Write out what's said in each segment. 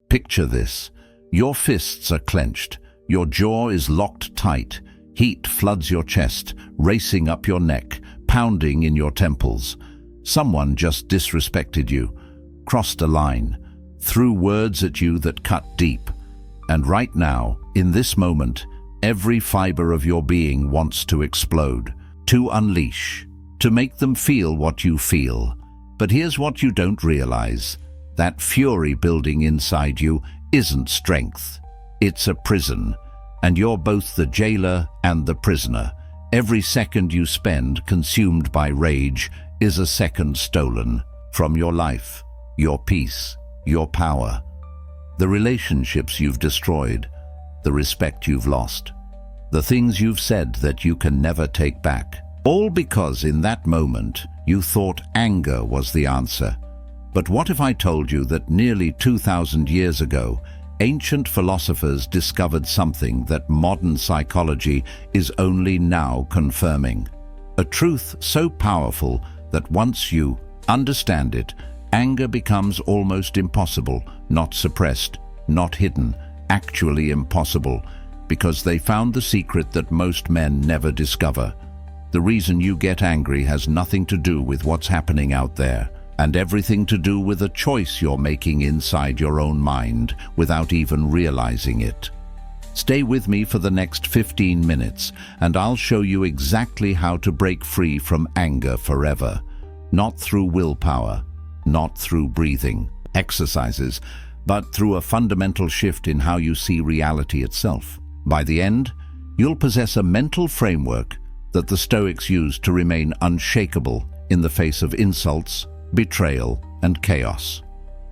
Picture this. Your fists are clenched. Your jaw is locked tight. Heat floods your chest, racing up your neck, pounding in your temples. Someone just disrespected you, crossed a line, threw words at you that cut deep. And right now, in this moment, every fiber of your being wants to explode, to unleash, to make them feel what you feel. But here's what you don't realize. That fury building inside you isn't strength. It's a prison, and you're both the jailer and the prisoner. Every second you spend consumed by rage is a second stolen from your life, your peace, your power, the relationships you've destroyed, the respect you've lost, the things you've said that you can never take back. All because in that moment you thought anger was the answer. But what if I told you that nearly 2,000 years ago, ancient philosophers discovered something that modern psychology is only now confirming? A truth so powerful that once you understand it, anger becomes almost impossible, not suppressed, not hidden, actually impossible, because they found the secret that most men never discover. The reason you get angry has nothing to do with what's happening out there, and everything to do with a choice you're making inside your own mind without even realizing it. Stay with me for the next 15 minutes, and I'll show you exactly how to break free from anger forever. Not through willpower, not through breathing exercises, but through a fundamental shift in how you see reality itself. By the end, you'll possess a mental framework that the Stoics used to remain unshakable in the face of insults, betrayal, and chaos.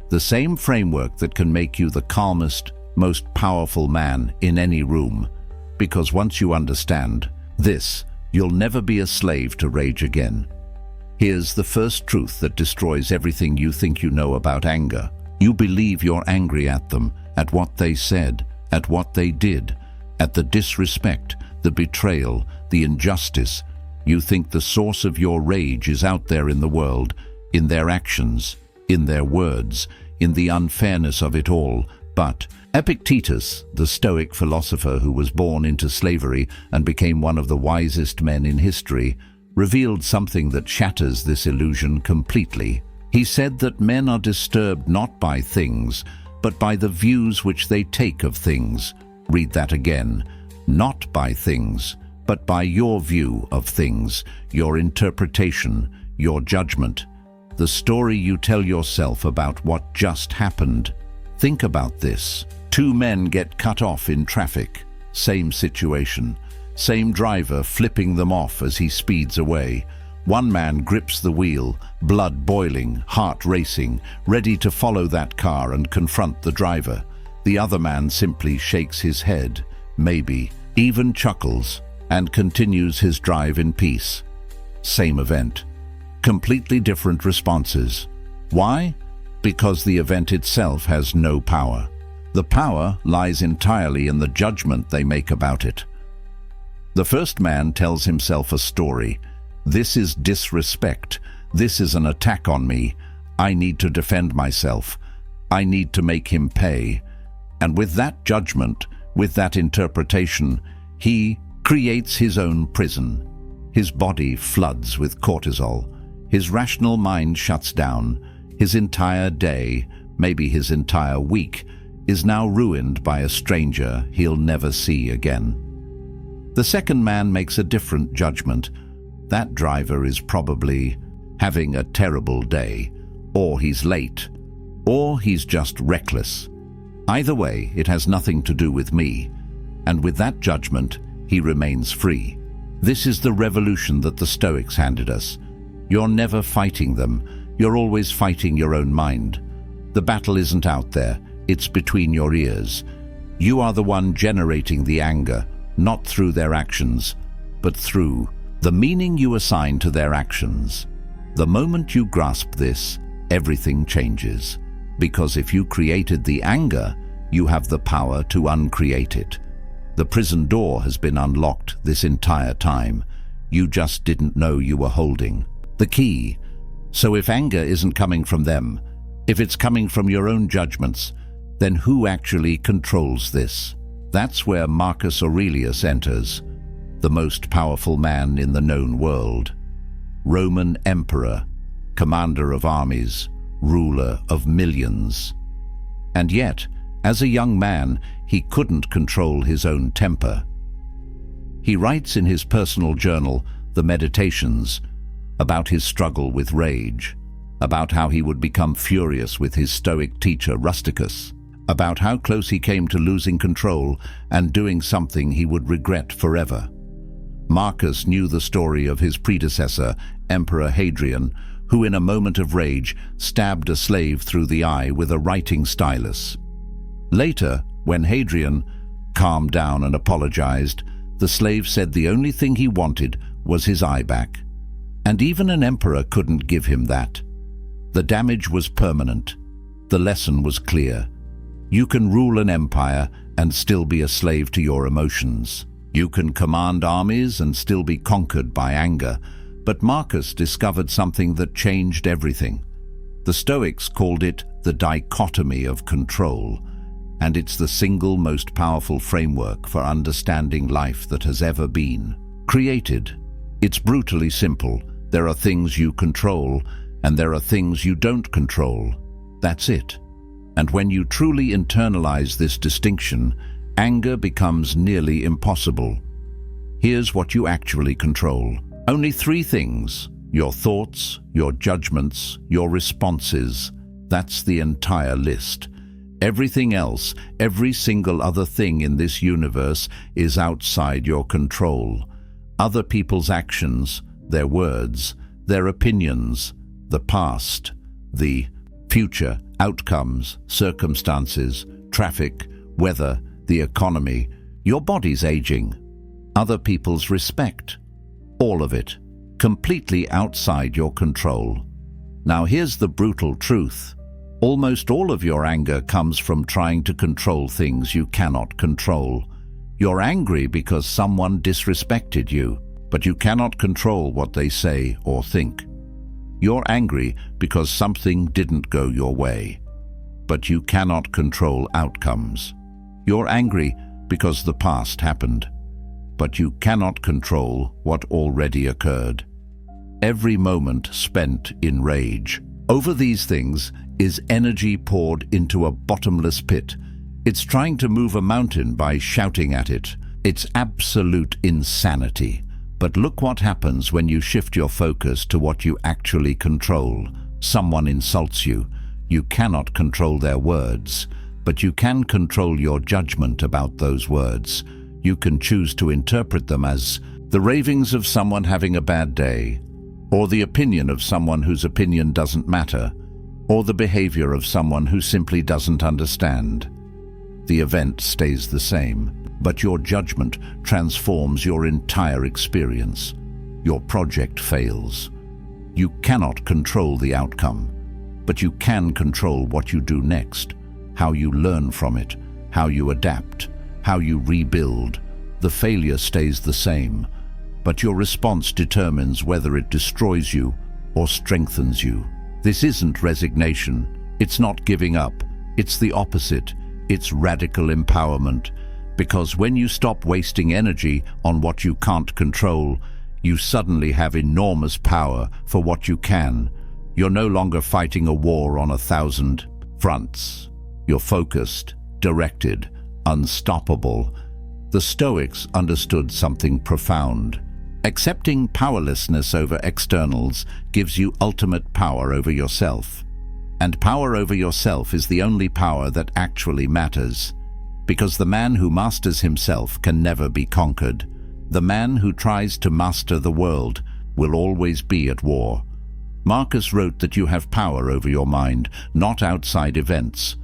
The same framework that can make you the calmest, most powerful man in any room. Because once you understand this, you'll never be a slave to rage again. Here's the first truth that destroys everything you think you know about anger. You believe you're angry at them, at what they said, at what they did, at the disrespect, the betrayal, the injustice. You think the source of your rage is out there in the world, in their actions, in their words, in the unfairness of it all. But Epictetus, the Stoic philosopher who was born into slavery and became one of the wisest men in history, revealed something that shatters this illusion completely. He said that men are disturbed not by things, but by the views which they take of things. Read that again. Not by things, but by your view of things, your interpretation, your judgment, the story you tell yourself about what just happened. Think about this. Two men get cut off in traffic. Same situation. Same driver flipping them off as he speeds away. One man grips the wheel, blood boiling, heart racing, ready to follow that car and confront the driver. The other man simply shakes his head, maybe even chuckles, and continues his drive in peace. Same event. Completely different responses. Why? Because the event itself has no power. The power lies entirely in the judgment they make about it. The first man tells himself a story. This is disrespect. This is an attack on me. I need to defend myself. I need to make him pay. And with that judgment, with that interpretation, he creates his own prison. His body floods with cortisol. His rational mind shuts down. His entire day, maybe his entire week, is now ruined by a stranger he'll never see again. The second man makes a different judgment. That driver is probably having a terrible day, or he's late, or he's just reckless. Either way, it has nothing to do with me, and with that judgment, he remains free. This is the revolution that the Stoics handed us. You're never fighting them, you're always fighting your own mind. The battle isn't out there, it's between your ears. You are the one generating the anger, not through their actions, but through the meaning you assign to their actions. The moment you grasp this, everything changes. Because if you created the anger, you have the power to uncreate it. The prison door has been unlocked this entire time. You just didn't know you were holding the key. So if anger isn't coming from them, if it's coming from your own judgments, then who actually controls this? That's where Marcus Aurelius enters, the most powerful man in the known world. Roman emperor, commander of armies, ruler of millions. And yet, as a young man, he couldn't control his own temper. He writes in his personal journal, The Meditations, about his struggle with rage, about how he would become furious with his Stoic teacher Rusticus, about how close he came to losing control and doing something he would regret forever. Marcus knew the story of his predecessor, Emperor Hadrian, who in a moment of rage stabbed a slave through the eye with a writing stylus. Later, when Hadrian calmed down and apologized, the slave said the only thing he wanted was his eye back. And even an emperor couldn't give him that. The damage was permanent. The lesson was clear. You can rule an empire and still be a slave to your emotions. You can command armies and still be conquered by anger. But Marcus discovered something that changed everything. The Stoics called it the dichotomy of control, and it's the single most powerful framework for understanding life that has ever been created. It's brutally simple. There are things you control, and there are things you don't control. That's it. And when you truly internalize this distinction, anger becomes nearly impossible. Here's what you actually control. Only 3 things: your thoughts, your judgments, your responses. That's the entire list. Everything else, every single other thing in this universe is outside your control. Other people's actions, their words, their opinions, the past, the future, outcomes, circumstances, traffic, weather, the economy, your body's aging, other people's respect. All of it, completely outside your control. Now here's the brutal truth. Almost all of your anger comes from trying to control things you cannot control. You're angry because someone disrespected you, but you cannot control what they say or think. You're angry because something didn't go your way, but you cannot control outcomes. You're angry because the past happened, but you cannot control what already occurred. Every moment spent in rage over these things is energy poured into a bottomless pit. It's trying to move a mountain by shouting at it. It's absolute insanity. But look what happens when you shift your focus to what you actually control. Someone insults you. You cannot control their words, but you can control your judgment about those words. You can choose to interpret them as the ravings of someone having a bad day, or the opinion of someone whose opinion doesn't matter, or the behavior of someone who simply doesn't understand. The event stays the same, but your judgment transforms your entire experience. Your project fails. You cannot control the outcome, but you can control what you do next, how you learn from it, how you adapt, how you rebuild. The failure stays the same, but your response determines whether it destroys you or strengthens you. This isn't resignation. It's not giving up. It's the opposite. It's radical empowerment. Because when you stop wasting energy on what you can't control, you suddenly have enormous power for what you can. You're no longer fighting a war on 1,000 fronts. You're focused, directed, unstoppable. The Stoics understood something profound. Accepting powerlessness over externals gives you ultimate power over yourself. And power over yourself is the only power that actually matters. Because the man who masters himself can never be conquered. The man who tries to master the world will always be at war. Marcus wrote that you have power over your mind, not outside events.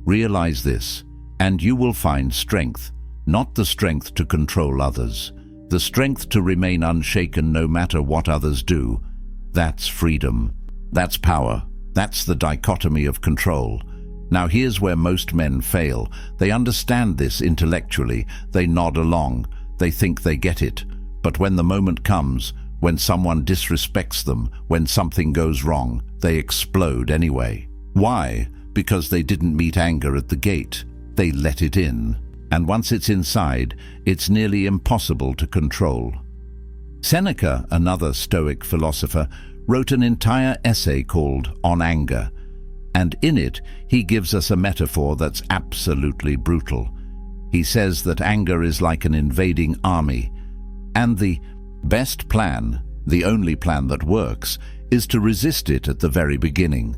Realize this, and you will find strength, not the strength to control others, the strength to remain unshaken no matter what others do. That's freedom. That's power. That's the dichotomy of control. Now here's where most men fail. They understand this intellectually. They nod along. They think they get it. But when the moment comes, when someone disrespects them, when something goes wrong, they explode anyway. Why? because they didn't meet anger at the gate. They let it in. And once it's inside, it's nearly impossible to control. Seneca, another Stoic philosopher, wrote an entire essay called On Anger, and in it he gives us a metaphor that's absolutely brutal. He says that anger is like an invading army, and the best plan, the only plan that works, is to resist it at the very beginning,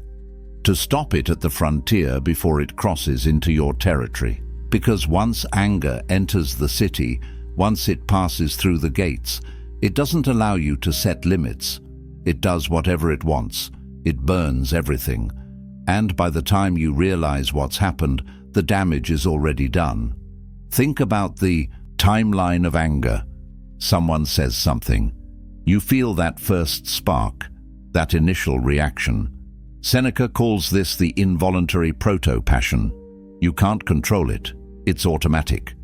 to stop it at the frontier before it crosses into your territory. Because once anger enters the city, once it passes through the gates, it doesn't allow you to set limits. It does whatever it wants. It burns everything. And by the time you realize what's happened, the damage is already done. Think about the timeline of anger. Someone says something. You feel that first spark, that initial reaction. Seneca calls this the involuntary proto-passion. You can't control it. It's automatic.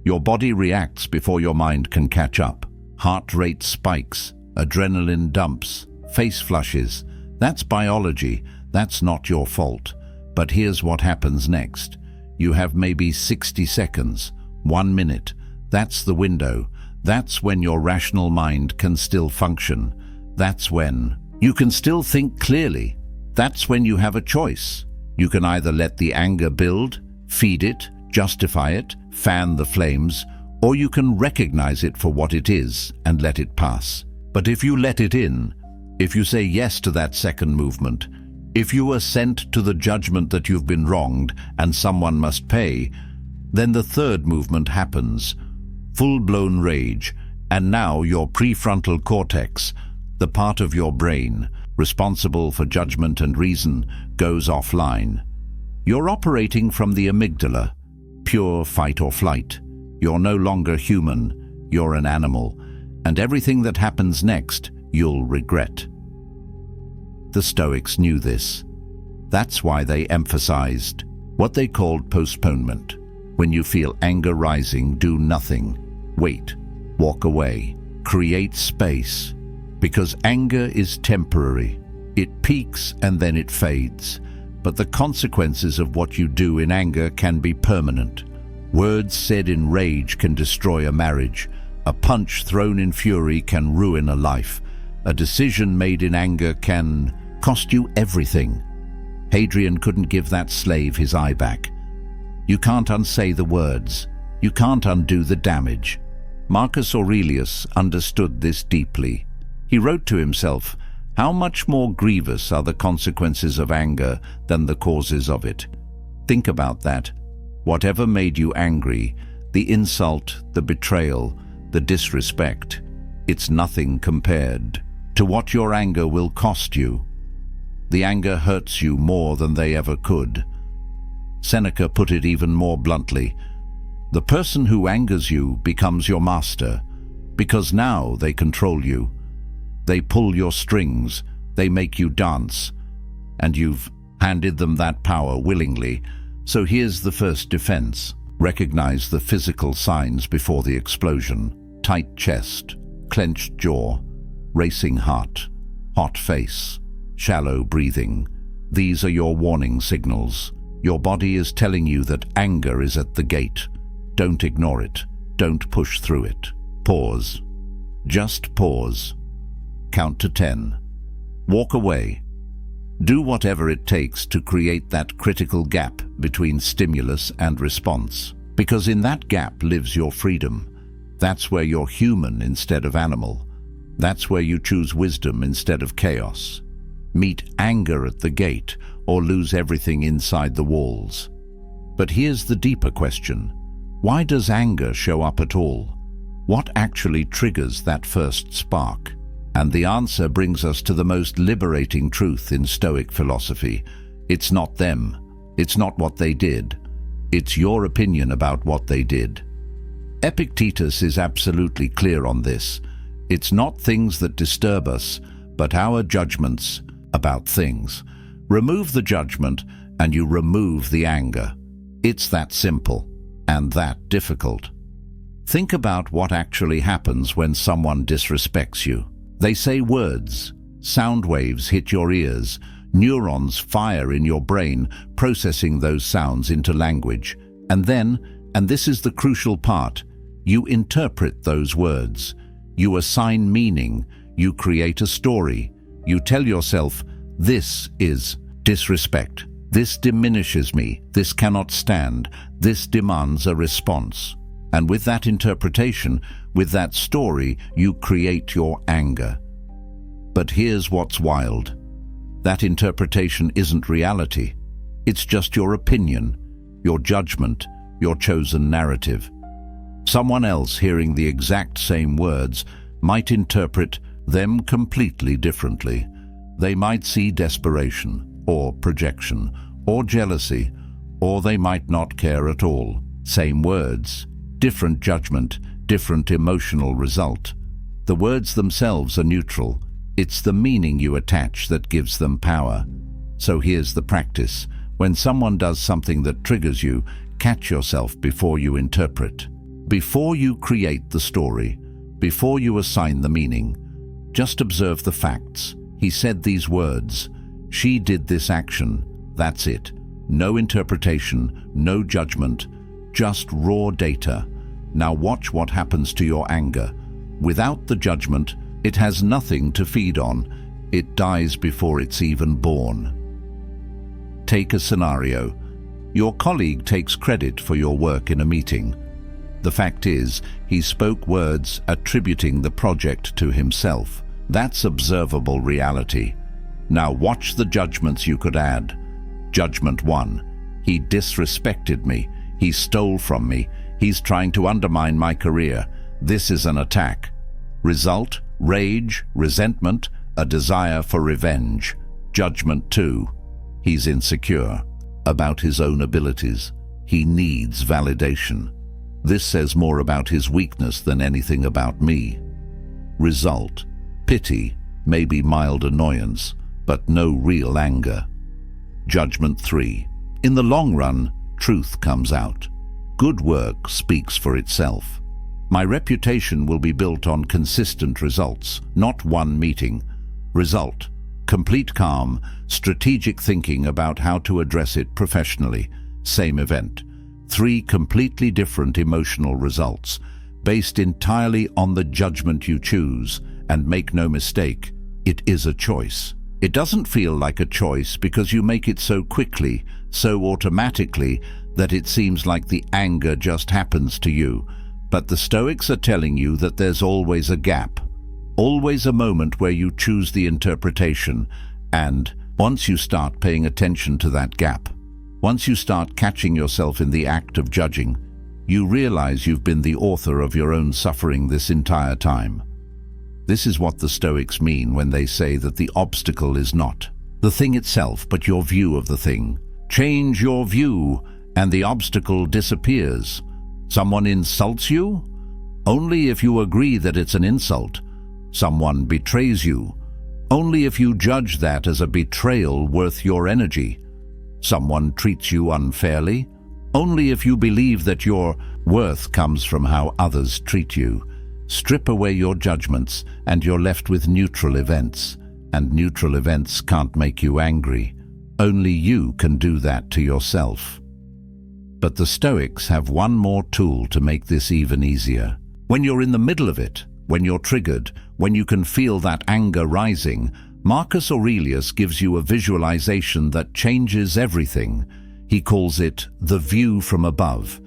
Your body reacts before your mind can catch up. Heart rate spikes, adrenaline dumps, face flushes. That's biology. That's not your fault. But here's what happens next. You have maybe 60 seconds, 1 minute. That's the window. That's when your rational mind can still function. That's when you can still think clearly. That's when you have a choice. You can either let the anger build, feed it, justify it, fan the flames, or you can recognize it for what it is and let it pass. But if you let it in, if you say yes to that second movement, if you assent to the judgment that you've been wronged and someone must pay, then the third movement happens. Full-blown rage, and now your prefrontal cortex, the part of your brain responsible for judgment and reason, goes offline. You're operating from the amygdala, pure fight or flight. You're no longer human, you're an animal, and everything that happens next, you'll regret. The Stoics knew this. That's why they emphasized what they called postponement. When you feel anger rising, do nothing. Wait, walk away, create space. Because anger is temporary. It peaks and then it fades. But the consequences of what you do in anger can be permanent. Words said in rage can destroy a marriage. A punch thrown in fury can ruin a life. A decision made in anger can cost you everything. Hadrian couldn't give that slave his eye back. You can't unsay the words. You can't undo the damage. Marcus Aurelius understood this deeply. He wrote to himself, "How much more grievous are the consequences of anger than the causes of it?" Think about that. Whatever made you angry, the insult, the betrayal, the disrespect, it's nothing compared to what your anger will cost you. The anger hurts you more than they ever could. Seneca put it even more bluntly. The person who angers you becomes your master, because now they control you. They pull your strings, they make you dance, and you've handed them that power willingly. So here's the first defense. Recognize the physical signs before the explosion. Tight chest, clenched jaw, racing heart, hot face, shallow breathing. These are your warning signals. Your body is telling you that anger is at the gate. Don't ignore it. Don't push through it. Pause. Just pause. Count to 10. Walk away. Do whatever it takes to create that critical gap between stimulus and response. Because in that gap lives your freedom. That's where you're human instead of animal. That's where you choose wisdom instead of chaos. Meet anger at the gate or lose everything inside the walls. But here's the deeper question. Why does anger show up at all? What actually triggers that first spark? And the answer brings us to the most liberating truth in Stoic philosophy. It's not them. It's not what they did. It's your opinion about what they did. Epictetus is absolutely clear on this. It's not things that disturb us, but our judgments about things. Remove the judgment and you remove the anger. It's that simple and that difficult. Think about what actually happens when someone disrespects you. They say words, sound waves hit your ears, Neurons fire in your brain, processing those sounds into language. And then, and this is the crucial part, you interpret those words. You assign meaning. You create a story. You tell yourself, this is disrespect. This diminishes me. This cannot stand. This demands a response. And with that interpretation, with that story, you create your anger. But here's what's wild. That interpretation isn't reality. It's just your opinion, your judgment, your chosen narrative. Someone else hearing the exact same words might interpret them completely differently. They might see desperation, or projection, or jealousy, or they might not care at all. Same words, different judgment, different emotional result. The words themselves are neutral. It's the meaning you attach that gives them power. So here's the practice. When someone does something that triggers you, catch yourself before you interpret. Before you create the story, before you assign the meaning, just observe the facts. He said these words. She did this action. That's it. No interpretation, no judgment, just raw data. Now watch what happens to your anger. Without the judgment, it has nothing to feed on. It dies before it's even born. Take a scenario. Your colleague takes credit for your work in a meeting. The fact is, he spoke words attributing the project to himself. That's observable reality. Now watch the judgments you could add. Judgment 1. He disrespected me. He stole from me. He's trying to undermine my career. This is an attack. Result: rage, resentment, a desire for revenge. Judgment 2. He's insecure about his own abilities. He needs validation. This says more about his weakness than anything about me. Result: pity, maybe mild annoyance, but no real anger. Judgment 3. In the long run, truth comes out. Good work speaks for itself. My reputation will be built on consistent results, not one meeting. Result: complete calm, strategic thinking about how to address it professionally. Same event. 3 completely different emotional results, based entirely on the judgment you choose. And make no mistake, it is a choice. It doesn't feel like a choice because you make it so quickly, so automatically, that it seems like the anger just happens to you. But the Stoics are telling you that there's always a gap, always a moment where you choose the interpretation. And once you start paying attention to that gap, once you start catching yourself in the act of judging, you realize you've been the author of your own suffering this entire time. This is what the Stoics mean when they say that the obstacle is not the thing itself, but your view of the thing. Change your view, and the obstacle disappears. Someone insults you? Only if you agree that it's an insult. Someone betrays you? Only if you judge that as a betrayal worth your energy. Someone treats you unfairly? Only if you believe that your worth comes from how others treat you. Strip away your judgments, and you're left with neutral events. And neutral events can't make you angry. Only you can do that to yourself. But the Stoics have one more tool to make this even easier. When you're in the middle of it, when you're triggered, when you can feel that anger rising, Marcus Aurelius gives you a visualization that changes everything. He calls it the view from above.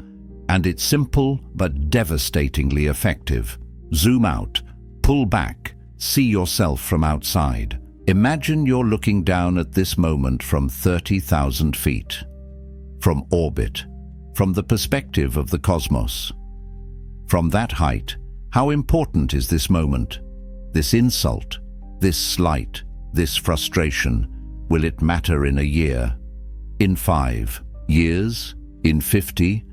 And it's simple but devastatingly effective. Zoom out, pull back, see yourself from outside. Imagine you're looking down at this moment from 30,000 feet. From orbit, from the perspective of the cosmos. From that height, how important is this moment? This insult, this slight, this frustration? Will it matter in a year? In 5 years? In 50?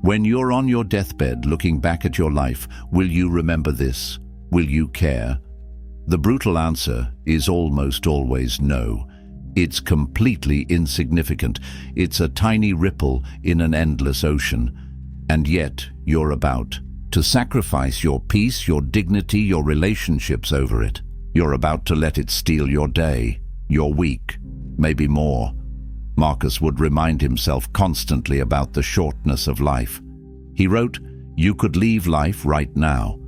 When you're on your deathbed looking back at your life, will you remember this? Will you care? The brutal answer is almost always no. It's completely insignificant. It's a tiny ripple in an endless ocean. And yet, you're about to sacrifice your peace, your dignity, your relationships over it. You're about to let it steal your day, your week, maybe more. Marcus would remind himself constantly about the shortness of life. He wrote, "You could leave life right now.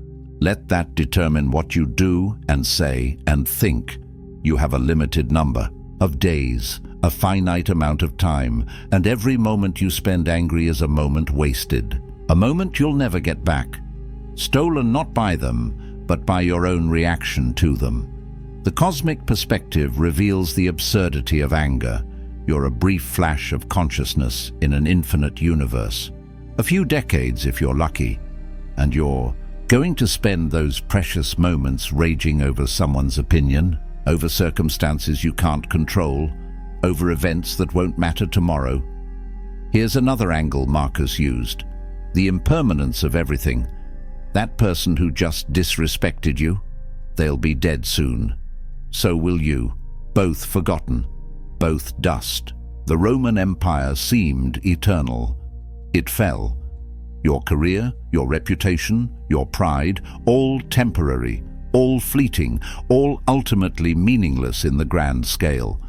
Let that determine what you do and say and think. You have a limited number of days, a finite amount of time, and every moment you spend angry is a moment wasted, a moment you'll never get back. Stolen not by them, but by your own reaction to them." The cosmic perspective reveals the absurdity of anger. You're a brief flash of consciousness in an infinite universe. A few decades if you're lucky, and you're going to spend those precious moments raging over someone's opinion, over circumstances you can't control, over events that won't matter tomorrow. Here's another angle Marcus used: the impermanence of everything. That person who just disrespected you, they'll be dead soon. So will you, both forgotten, both dust. The Roman Empire seemed eternal. It fell. Your career, your reputation, your pride, all temporary, all fleeting, all ultimately meaningless in the grand scale.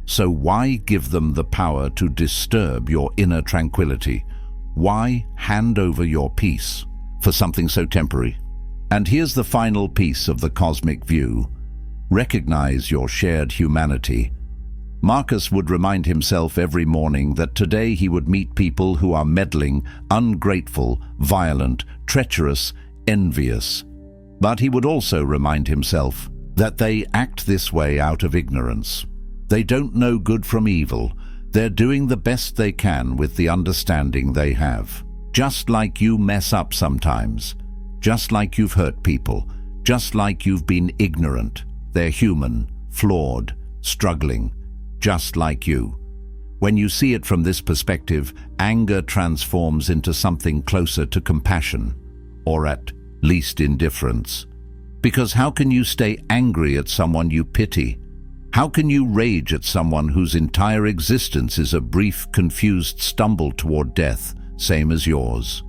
So why give them the power to disturb your inner tranquility? Why hand over your peace for something so temporary? And here's the final piece of the cosmic view. Recognize your shared humanity. Marcus would remind himself every morning that today he would meet people who are meddling, ungrateful, violent, treacherous, envious. But he would also remind himself that they act this way out of ignorance. They don't know good from evil. They're doing the best they can with the understanding they have. Just like you mess up sometimes, just like you've hurt people, just like you've been ignorant. They're human, flawed, struggling, just like you. When you see it from this perspective, anger transforms into something closer to compassion, or at least indifference. Because how can you stay angry at someone you pity? How can you rage at someone whose entire existence is a brief, confused stumble toward death, same as yours?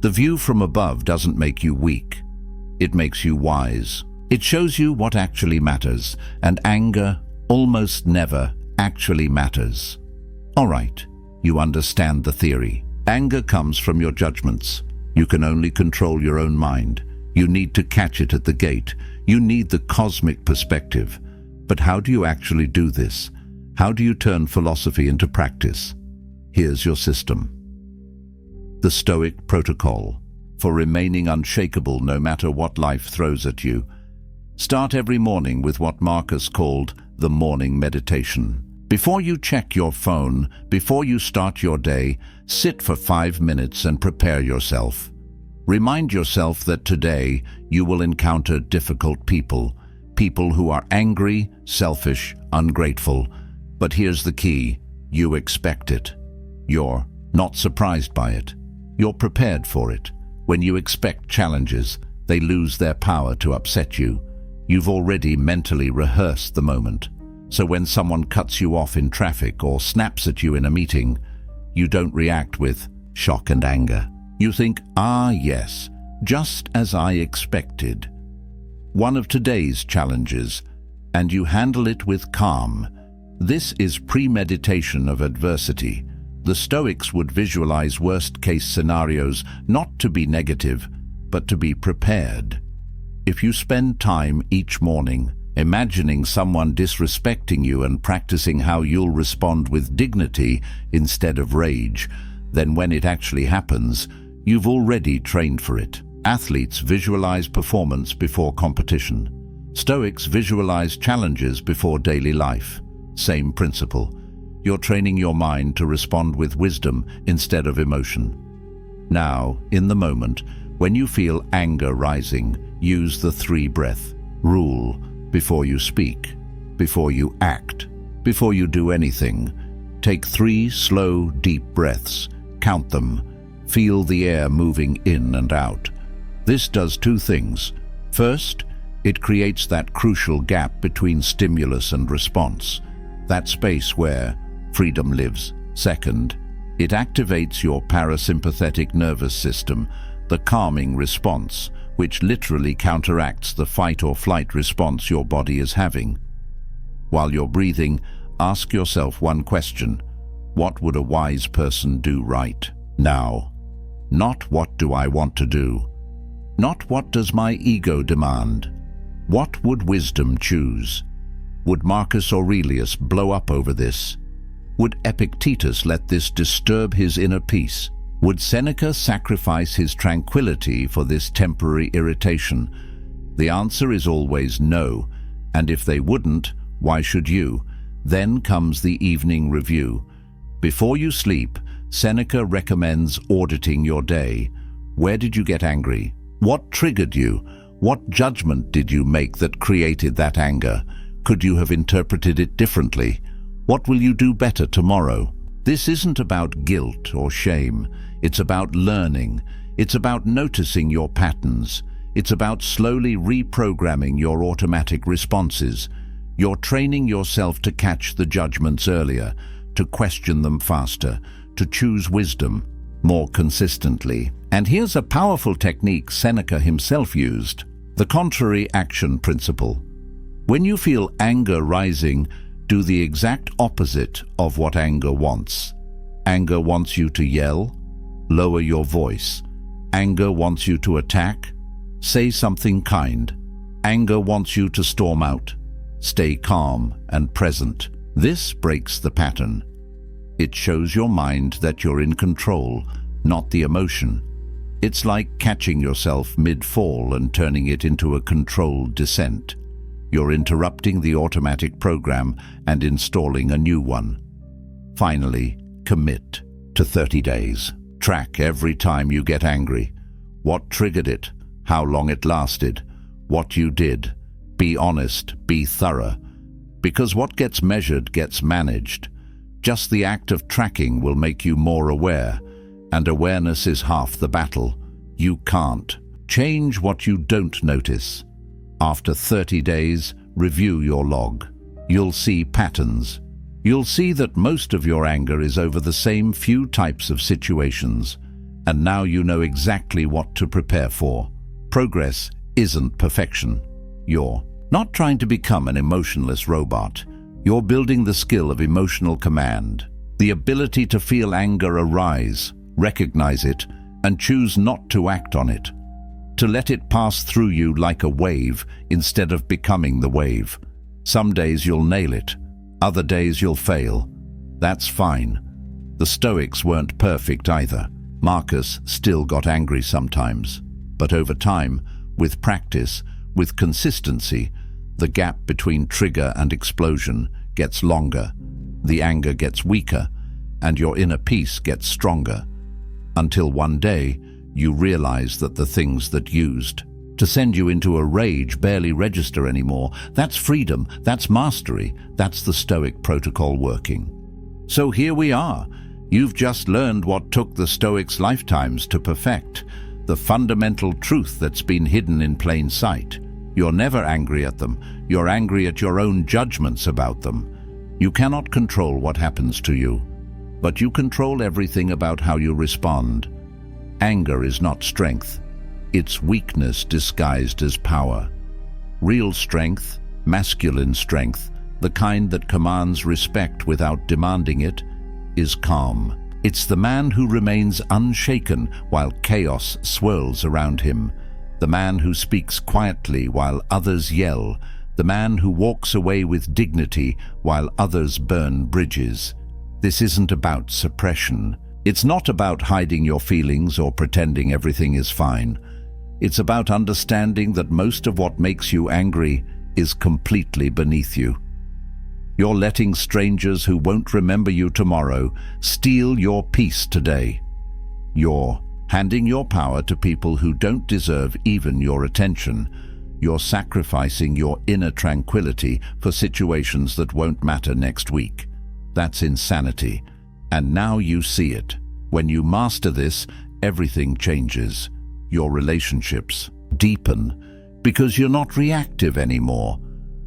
The view from above doesn't make you weak. It makes you wise. It shows you what actually matters, and anger almost never actually matters. All right, you understand the theory. Anger comes from your judgments. You can only control your own mind. You need to catch it at the gate. You need the cosmic perspective. But how do you actually do this? How do you turn philosophy into practice? Here's your system. The Stoic protocol for remaining unshakable no matter what life throws at you. Start every morning with what Marcus called the morning meditation. Before you check your phone, before you start your day, sit for 5 minutes and prepare yourself. Remind yourself that today you will encounter difficult people, people who are angry, selfish, ungrateful. But here's the key: you expect it. You're not surprised by it. You're prepared for it. When you expect challenges, they lose their power to upset you. You've already mentally rehearsed the moment. So when someone cuts you off in traffic or snaps at you in a meeting, you don't react with shock and anger. You think, "Ah, yes, just as I expected." One of today's challenges, and you handle it with calm. This is premeditation of adversity. The Stoics would visualize worst-case scenarios not to be negative, but to be prepared. If you spend time each morning imagining someone disrespecting you and practicing how you'll respond with dignity instead of rage, then when it actually happens, you've already trained for it. Athletes visualize performance before competition. Stoics visualize challenges before daily life. Same principle. You're training your mind to respond with wisdom instead of emotion. Now, in the moment, when you feel anger rising, use the 3-breath rule before you speak, before you act, before you do anything. Take 3 slow, deep breaths. Count them. Feel the air moving in and out. This does 2 things. First, it creates that crucial gap between stimulus and response, that space where freedom lives. Second, it activates your parasympathetic nervous system, the calming response, which literally counteracts the fight or flight response your body is having. While you're breathing, ask yourself one question. What would a wise person do right now? Not what do I want to do? Not what does my ego demand? What would wisdom choose? Would Marcus Aurelius blow up over this? Would Epictetus let this disturb his inner peace? Would Seneca sacrifice his tranquility for this temporary irritation? The answer is always no, and if they wouldn't, why should you? Then comes the evening review. Before you sleep, Seneca recommends auditing your day. Where did you get angry? What triggered you? What judgment did you make that created that anger? Could you have interpreted it differently? What will you do better tomorrow? This isn't about guilt or shame. It's about learning. It's about noticing your patterns. It's about slowly reprogramming your automatic responses. You're training yourself to catch the judgments earlier, to question them faster, to choose wisdom more consistently. And here's a powerful technique Seneca himself used: the contrary action principle. When you feel anger rising, do the exact opposite of what anger wants. Anger wants you to yell. Lower your voice. Anger wants you to attack. Say something kind. Anger wants you to storm out. Stay calm and present. This breaks the pattern. It shows your mind that you're in control, not the emotion. It's like catching yourself mid-fall and turning it into a controlled descent. You're interrupting the automatic program and installing a new one. Finally, commit to 30 days. Track every time you get angry. What triggered it? How long it lasted? What you did? Be honest, be thorough. Because what gets measured gets managed. Just the act of tracking will make you more aware, and awareness is half the battle. You can't change what you don't notice. After 30 days, review your log. You'll see patterns. You'll see that most of your anger is over the same few types of situations, and now you know exactly what to prepare for. Progress isn't perfection. You're not trying to become an emotionless robot. You're building the skill of emotional command, the ability to feel anger arise, recognize it, and choose not to act on it. To let it pass through you like a wave instead of becoming the wave. Some days you'll nail it, other days you'll fail. That's fine. The Stoics weren't perfect either. Marcus still got angry sometimes. But over time, with practice, with consistency, the gap between trigger and explosion gets longer, the anger gets weaker, and your inner peace gets stronger. Until one day, you realize that the things that used to send you into a rage barely register anymore. That's freedom, that's mastery, that's the Stoic protocol working. So here we are. You've just learned what took the Stoics' lifetimes to perfect, the fundamental truth that's been hidden in plain sight. You're never angry at them. You're angry at your own judgments about them. You cannot control what happens to you, but you control everything about how you respond. Anger is not strength. It's weakness disguised as power. Real strength, masculine strength, the kind that commands respect without demanding it, is calm. It's the man who remains unshaken while chaos swirls around him. The man who speaks quietly while others yell. The man who walks away with dignity while others burn bridges. This isn't about suppression. It's not about hiding your feelings or pretending everything is fine. It's about understanding that most of what makes you angry is completely beneath you. You're letting strangers who won't remember you tomorrow steal your peace today. You're handing your power to people who don't deserve even your attention. You're sacrificing your inner tranquility for situations that won't matter next week. That's insanity. And now you see it. When you master this, everything changes. Your relationships deepen because you're not reactive anymore.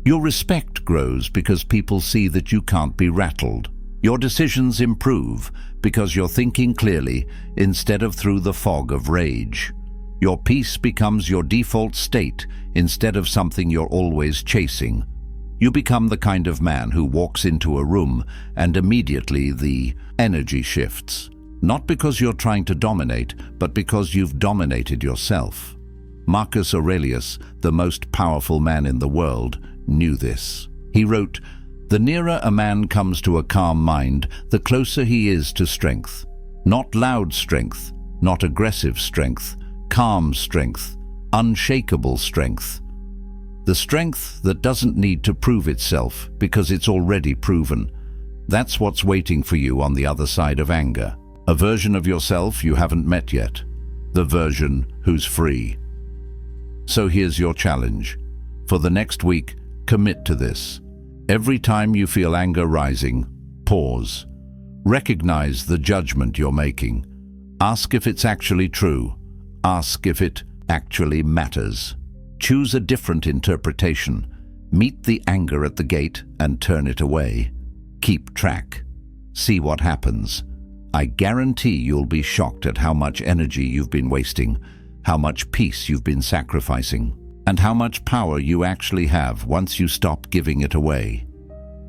Your respect grows because people see that you can't be rattled. Your decisions improve because you're thinking clearly instead of through the fog of rage. Your peace becomes your default state instead of something you're always chasing. You become the kind of man who walks into a room and immediately the energy shifts. Not because you're trying to dominate, but because you've dominated yourself. Marcus Aurelius, the most powerful man in the world, knew this. He wrote, "The nearer a man comes to a calm mind, the closer he is to strength. Not loud strength, not aggressive strength, calm strength, unshakable strength. The strength that doesn't need to prove itself because it's already proven. That's what's waiting for you on the other side of anger. A version of yourself you haven't met yet. The version who's free." So here's your challenge. For the next week, commit to this. Every time you feel anger rising, pause. Recognize the judgment you're making. Ask if it's actually true. Ask if it actually matters. Choose a different interpretation. Meet the anger at the gate and turn it away. Keep track. See what happens. I guarantee you'll be shocked at how much energy you've been wasting, how much peace you've been sacrificing, and how much power you actually have once you stop giving it away.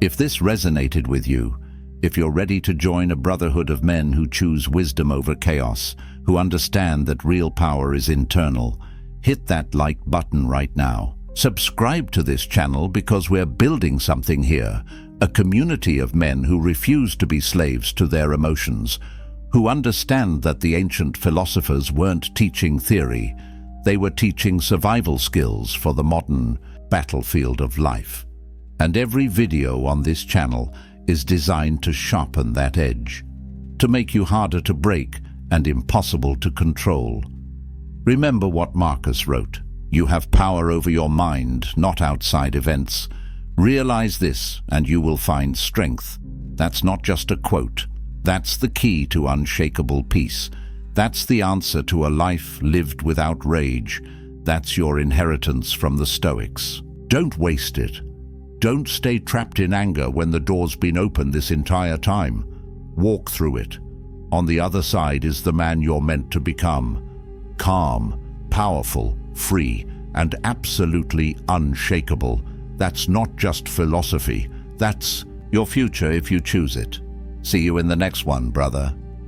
If this resonated with you, if you're ready to join a brotherhood of men who choose wisdom over chaos, who understand that real power is internal, hit that like button right now. Subscribe to this channel because we're building something here, a community of men who refuse to be slaves to their emotions, who understand that the ancient philosophers weren't teaching theory, they were teaching survival skills for the modern battlefield of life. And every video on this channel is designed to sharpen that edge, to make you harder to break and impossible to control. Remember what Marcus wrote. You have power over your mind, not outside events. Realize this and you will find strength. That's not just a quote. That's the key to unshakable peace. That's the answer to a life lived without rage. That's your inheritance from the Stoics. Don't waste it. Don't stay trapped in anger when the door's been open this entire time. Walk through it. On the other side is the man you're meant to become. Calm, powerful, free, and absolutely unshakable. That's not just philosophy. That's your future if you choose it. See you in the next one, brother.